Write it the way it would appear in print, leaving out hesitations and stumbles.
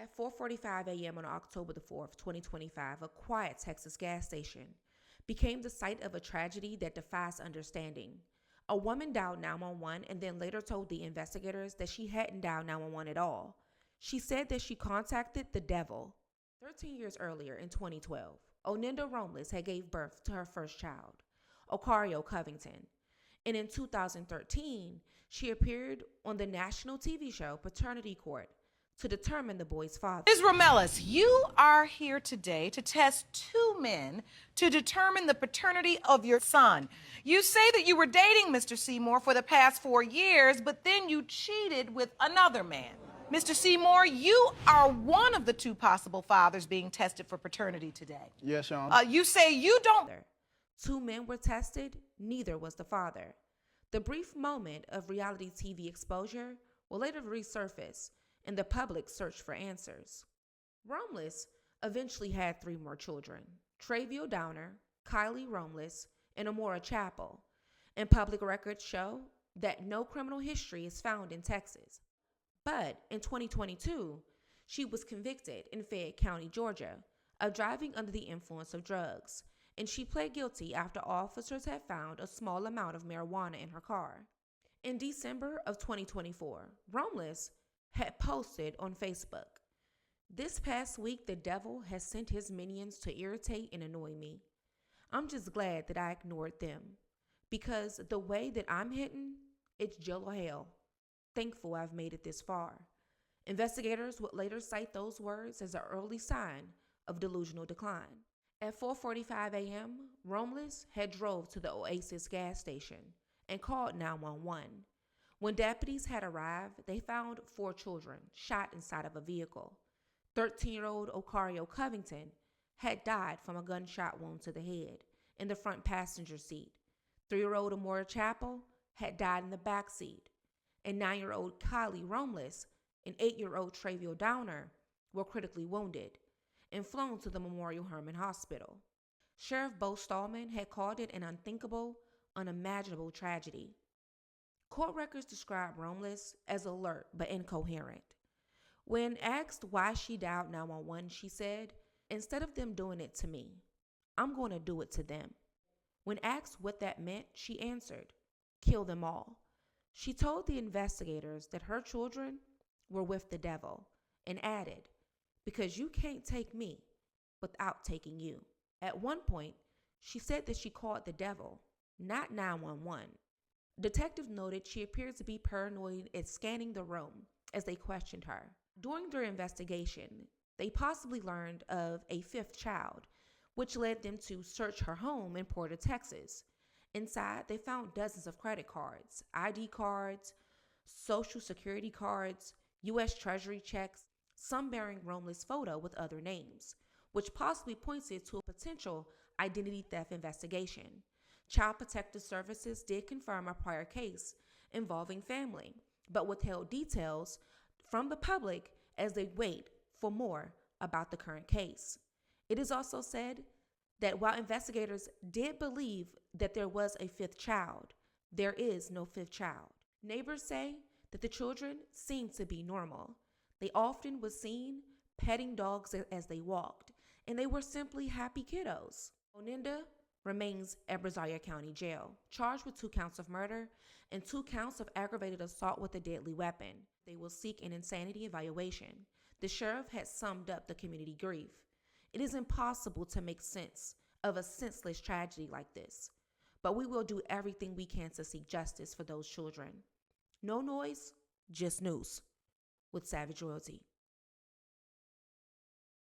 At 4:45 a.m. on October the 4th, 2025, a quiet Texas gas station became the site of a tragedy that defies understanding. A woman dialed 911 and then later told the investigators that she hadn't dialed 911 at all. She said that she contacted the devil. 13 years earlier, in 2012, Oninda Romelus had gave birth to her first child, Ocario Covington. And in 2013, she appeared on the national TV show Paternity Court to determine the boy's father. Ms. Romelus, you are here today to test two men to determine the paternity of your son. You say that you were dating Mr. Seymour for the past 4 years, but then you cheated with another man. Mr. Seymour, you are one of the two possible fathers being tested for paternity today. Yes, Your Honor. You say you don't... Two men were tested, neither was the father. The brief moment of reality TV exposure will later resurface, and the public searched for answers. Romelus eventually had 3 more children: Traviel Downer, Kylie Romelus, and Amora Chappell. And public records show that no criminal history is found in Texas. But in 2022, she was convicted in Fayette County, Georgia, of driving under the influence of drugs, and she pled guilty after officers had found a small amount of marijuana in her car. In December of 2024, Romelus had posted on Facebook, "This past week, the devil has sent his minions to irritate and annoy me. I'm just glad that I ignored them, because the way that I'm hitting, it's jail or hell. Thankful I've made it this far." Investigators would later cite those words as an early sign of delusional decline. At 4:45 a.m., Romelus had drove to the Oasis gas station and called 911. When deputies had arrived, they found 4 children shot inside of a vehicle. 13-year-old Ocario Covington had died from a gunshot wound to the head in the front passenger seat. 3-year-old Amora Chappell had died in the back seat. And 9-year-old Kylie Romelus and 8-year-old Traviel Downer were critically wounded and flown to the Memorial Hermann Hospital. Sheriff Bo Stallman had called it an unthinkable, unimaginable tragedy. Court records describe Romelus as alert but incoherent. When asked why she dialed 911, she said, "Instead of them doing it to me, I'm going to do it to them." When asked what that meant, she answered, "Kill them all." She told the investigators that her children were with the devil and added, "Because you can't take me without taking you." At one point, she said that she called the devil, not 911. Detectives noted she appeared to be paranoid at scanning the room as they questioned her. During their investigation, they possibly learned of a 5th child, which led them to search her home in Porter, Texas. Inside, they found dozens of credit cards, ID cards, Social Security cards, U.S. Treasury checks, some bearing Romelus' photo with other names, which possibly pointed to a potential identity theft investigation. Child Protective Services did confirm a prior case involving family, but withheld details from the public as they wait for more about the current case. It is also said that while investigators did believe that there was a 5th child, there is no 5th child. Neighbors say that the children seemed to be normal. They often were seen petting dogs as they walked, and they were simply happy kiddos. Oninda remains at Brazoria County Jail, charged with 2 counts of murder and 2 counts of aggravated assault with a deadly weapon. They will seek an insanity evaluation. The sheriff has summed up the community grief. It is impossible to make sense of a senseless tragedy like this, but we will do everything we can to seek justice for those children. No noise, just news. With Savage Royalty.